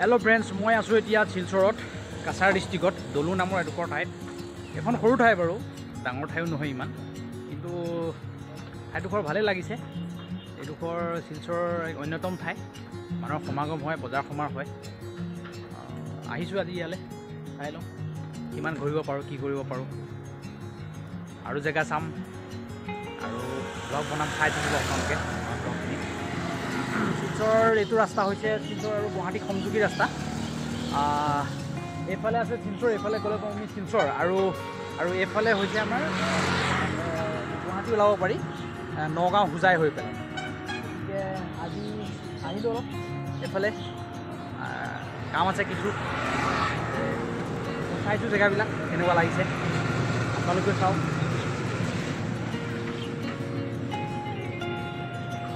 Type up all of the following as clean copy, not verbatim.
Hello' friends, মই আছোঁ এতিয়া শিলচৰত কাছাৰ ডিষ্ট্ৰিক্টত দলু নামৰ এডোখৰ ঠাইত। এখন সৰু ঠাই বাৰু, ডাঙৰ ঠাইও নহয় ইমান, কিন্তু ঠাইডোখৰ ভালেই লাগিছে। এইডোখৰ শিলচৰৰ এক অন্যতম ঠাই, মানুহৰ সমাগম হয়, বজাৰ সমাৰ হয়। আহিছোঁ আজি ইয়ালৈ, চাই লওঁ কিমান ঘূৰিব পাৰোঁ, কি কৰিব পাৰোঁ, আৰু জেগা চাম আৰু ব্লগ বনাম, চাই থাকিব আপোনালোকে। শিলচৰ এইটো ৰাস্তা হৈছে শিলচৰ আৰু গুৱাহাটী সংযোগী ৰাস্তা। এইফালে আছে শিলচৰ, এইফালে গ'লে পাওঁ আমি শিলচৰ, আৰু এইফালে হৈছে আমাৰ গুৱাহাটী ওলাব পাৰি, নগাঁও হোজাই হৈ পেলাই। গতিকে আজি আহিলোঁ অলপ এইফালে, কাম আছে কিছু, চাইছোঁ জেগাবিলাক কেনেকুৱা লাগিছে, আপোনালোকে চাওক।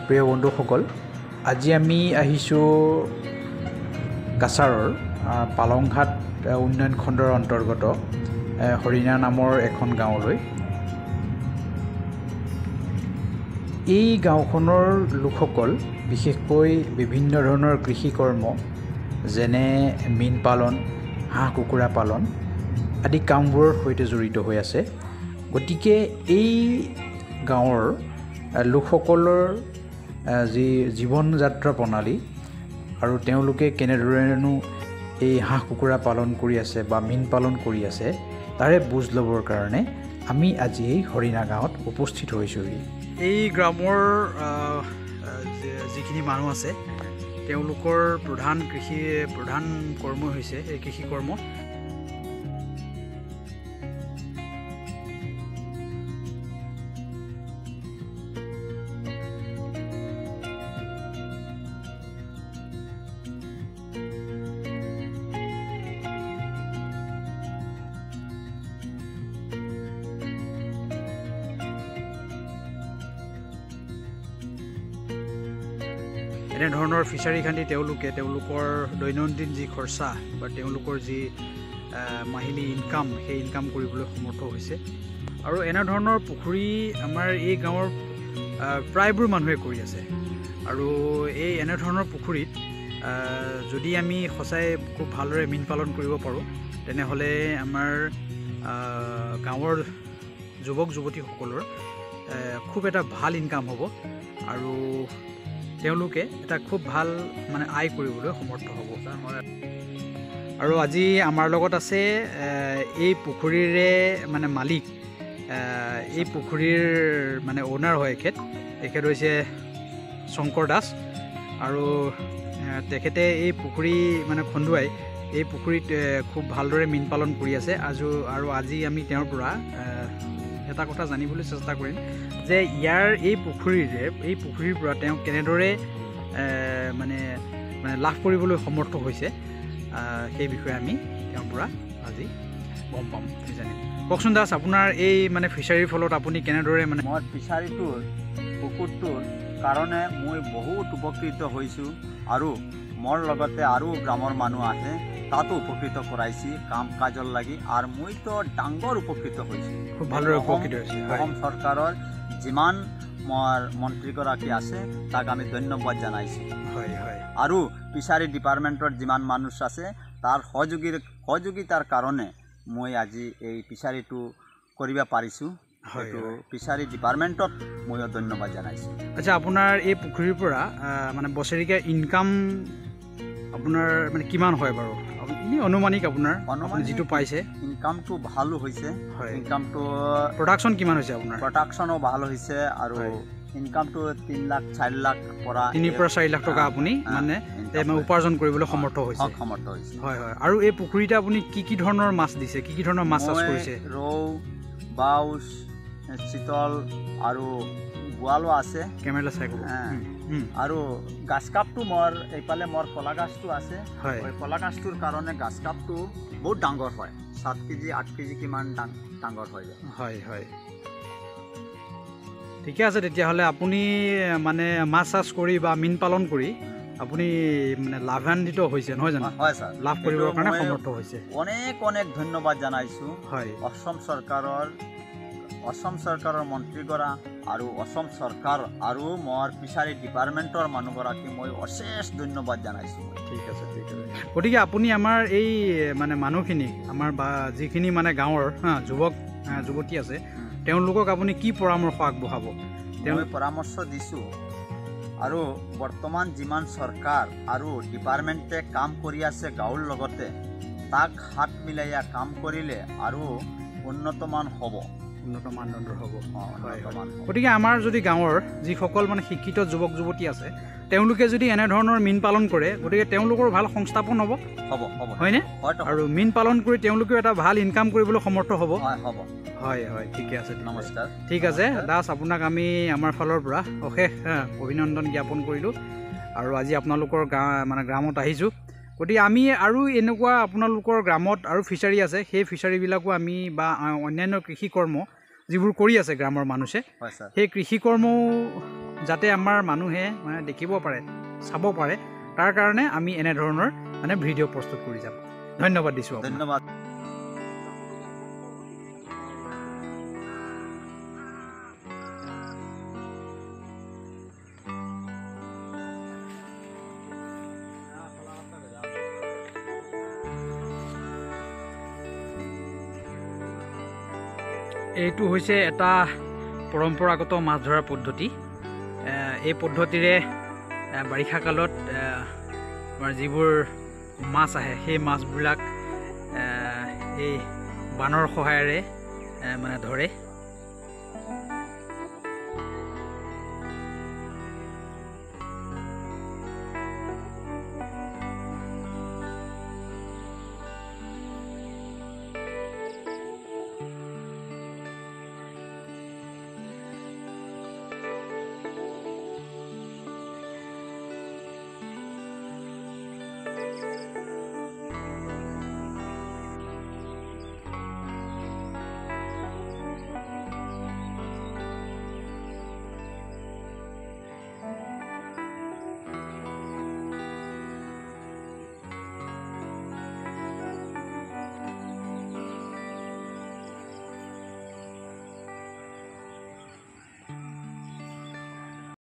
প্ৰিয় বন্ধুসকল, আজি আমি আহিছোঁ কাছাৰৰ পালংঘাট উন্নয়ন খণ্ডৰ অন্তৰ্গত হৰিণা নামৰ এখন গাঁৱলৈ। এই গাঁওখনৰ লোকসকল বিশেষকৈ বিভিন্ন ধৰণৰ কৃষি কৰ্ম, যেনে মীন পালন, হাঁহ কুকুৰা পালন আদি কামবোৰৰ সৈতে জড়িত হৈ আছে। গতিকে এই গাঁৱৰ লোকসকলৰ যি জীৱন যাত্ৰা প্ৰণালী আৰু তেওঁলোকে কেনেধৰণেনো এই হাঁহ কুকুৰা পালন কৰি আছে বা মীন পালন কৰি আছে, তাৰে বুজ ল'বৰ কাৰণে আমি আজি এই হৰিণা গাঁৱত উপস্থিত হৈছোঁহি। এই গ্ৰামৰ যিখিনি মানুহ আছে, তেওঁলোকৰ প্ৰধান কৰ্ম হৈছে এই কৃষি কৰ্ম। এনেধৰণৰ ফিচাৰী খান্দি তেওঁলোকৰ দৈনন্দিন যি খৰচা বা তেওঁলোকৰ যি মাহিলী ইনকাম, সেই ইনকাম কৰিবলৈ সমৰ্থ হৈছে। আৰু এনেধৰণৰ পুখুৰী আমাৰ এই গাঁৱৰ প্ৰায়বোৰ মানুহে কৰি আছে। আৰু এই এনেধৰণৰ পুখুৰীত যদি আমি সঁচাই খুব ভালদৰে মীন পালন কৰিব পাৰোঁ, তেনেহ'লে আমাৰ গাঁৱৰ যুৱক যুৱতীসকলৰ খুব এটা ভাল ইনকাম হ'ব, আৰু তেওঁলোকে এটা খুব ভাল আয় কৰিবলৈ সমৰ্থ হ'ব। আৰু আজি আমাৰ লগত আছে এই পুখুৰীৰে মালিক, এই পুখুৰীৰ অ'নাৰ হয় তেখেত হৈছে শংকৰ দাস। আৰু তেখেতে এই পুখুৰী খন্দুৱাই এই পুখুৰীত খুব ভালদৰে মীন পালন কৰি আছে। আৰু আজি আমি তেওঁৰ পৰা এটা কথা জানিবলৈ চেষ্টা কৰিম যে এই পুখুৰীৰ পৰা তেওঁ কেনেদৰে লাভ কৰিবলৈ সমৰ্থ হৈছে, সেই বিষয়ে আমি তেওঁৰ পৰা আজি গম পাম, জানিম। কওকচোন দাস, আপোনাৰ এই ফিচাৰীৰ ফলত আপুনি কেনেদৰে মই ফিচাৰীটোৰ পুখুৰটোৰ কাৰণে মই বহুত উপকৃত হৈছোঁ, আৰু মোৰ লগতে আৰু গ্ৰামৰ মানুহ আহে, তাতো উপকৃত কৰাইছে কাম কাজৰ লাগি, আৰু মইতো ডাঙৰ উপকৃত হৈছোঁ। খুব ভালদৰে উপকৃত হৈছে। অসম চৰকাৰৰ যিমান মোৰ মন্ত্ৰীগৰাকী আছে, তাক আমি ধন্যবাদ জনাইছোঁ। আৰু ফিচাৰী ডিপাৰ্টমেণ্টৰ যিমান মানুহ আছে, তাৰ সহযোগিতাৰ কাৰণে মই আজি এই ফিচাৰীটো কৰিব পাৰিছোঁ। হয়তো ফিচাৰী ডিপাৰ্টমেণ্টক ময়ো ধন্যবাদ জনাইছোঁ। আচ্ছা, আপোনাৰ এই পুখুৰীৰ পৰা বছৰেকীয়া ইনকাম আপোনাৰ কিমান হয় বাৰু? আপুনি অনুমানিক আপোনাৰ যিটো পাইছে ইনকামটো ভালো হৈছে। ইনকামটো প্ৰডাকশ্যন কিমান হৈছে আপোনাৰ? প্ৰডাকশ্যনো ভাল হৈছে, আৰু ইনকামটো 3 লাখ 4 লাখ পৰা 4 লাখ টকা আপুনি উপাৰ্জন কৰিবলৈ সমৰ্থ হৈছে। হয়। আৰু এই পুখুৰীতে আপুনি কি ধৰণৰ মাছ দিছে, কি ধৰণৰ মাছ চাষ কৰিছে? ৰৌ, বাউচ, চিতল আৰু বোৱালো আছে। কেমেৰা চাই ক'ব। আৰু গাছ কাপটো এইফালে মোৰ কলা গাছটো আছে। কলা গাছটোৰ কাৰণে গাছ কাপটো বহুত ডাঙৰ হয়, 7 কেজি 8 কেজি কিমান ডাঙৰ হৈ যায়। হয়। ঠিকে আছে, তেতিয়াহ'লে আপুনি মাছ চাছ কৰি বা মীন পালন কৰি আপুনি লাভান্বিত হৈছে, নহয় জানো? হয় ছাৰ, লাভ কৰিবৰ কাৰণে সমৰ্থ হৈছে। অনেক ধন্যবাদ জনাইছোঁ অসম চৰকাৰৰ অসম চৰকাৰৰ মন্ত্ৰীগৰা আৰু অসম চৰকাৰ আৰু মোৰ ফিচাৰী ডিপাৰ্টমেণ্টৰ মানুহগৰাকী মই অশেষ ধন্যবাদ জনাইছোঁ। ঠিক আছে, ঠিক আছে। গতিকে আপুনি আমাৰ এই মানে মানুহখিনি আমাৰ বা যিখিনি মানে গাঁৱৰ যুৱক যুৱতী আছে তেওঁলোকক আপুনি কি পৰামৰ্শ আগবঢ়াব? মই পৰামৰ্শ দিছোঁ আৰু বৰ্তমান যিমান চৰকাৰ আৰু ডিপাৰ্টমেণ্টে কাম কৰি আছে গাঁৱৰ লগতে তাক হাত মিলাই কাম কৰিলে আৰু উন্নতমান হ'ব, উন্নত মানদণ্ডৰ হ'ব। হয়। গতিকে আমাৰ যদি গাঁৱৰ যিসকল মানে শিক্ষিত যুৱক যুৱতী আছে তেওঁলোকে যদি এনেধৰণৰ মীন পালন কৰে গতিকে তেওঁলোকৰ ভাল সংস্থাপন হ'ব, হয়নে? আৰু মীন পালন কৰি তেওঁলোকেও এটা ভাল ইনকাম কৰিবলৈ সমৰ্থ হ'ব। হয়, ঠিকে আছে। নমস্কাৰ। ঠিক আছে দাস, আপোনাক আমি আমাৰ ফালৰ পৰা অশেষ অভিনন্দন জ্ঞাপন কৰিলোঁ আৰু আজি আপোনালোকৰ গ্ৰামত আহিছোঁ। গতিকে আমি আৰু এনেকুৱা আপোনালোকৰ গ্ৰামত আৰু ফিচাৰী আছে সেই ফিচাৰীবিলাকো আমি বা অন্যান্য কৃষি কৰ্ম যিবোৰ কৰি আছে গ্ৰামৰ মানুহে সেই কৃষি কৰ্মও যাতে আমাৰ মানুহে মানে দেখিব পাৰে, চাব পাৰে, তাৰ কাৰণে আমি এনেধৰণৰ মানে ভিডিঅ' প্ৰস্তুত কৰি যাম। ধন্যবাদ দিছোঁ। ধন্যবাদ। এইটো হৈছে এটা পৰম্পৰাগত মাছ ধৰাৰ পদ্ধতি। এই পদ্ধতিৰে বাৰিষা কালত আমাৰ যিবোৰ মাছ আহে সেই মাছবিলাক এই বানৰ সহায়েৰে মানে ধৰে।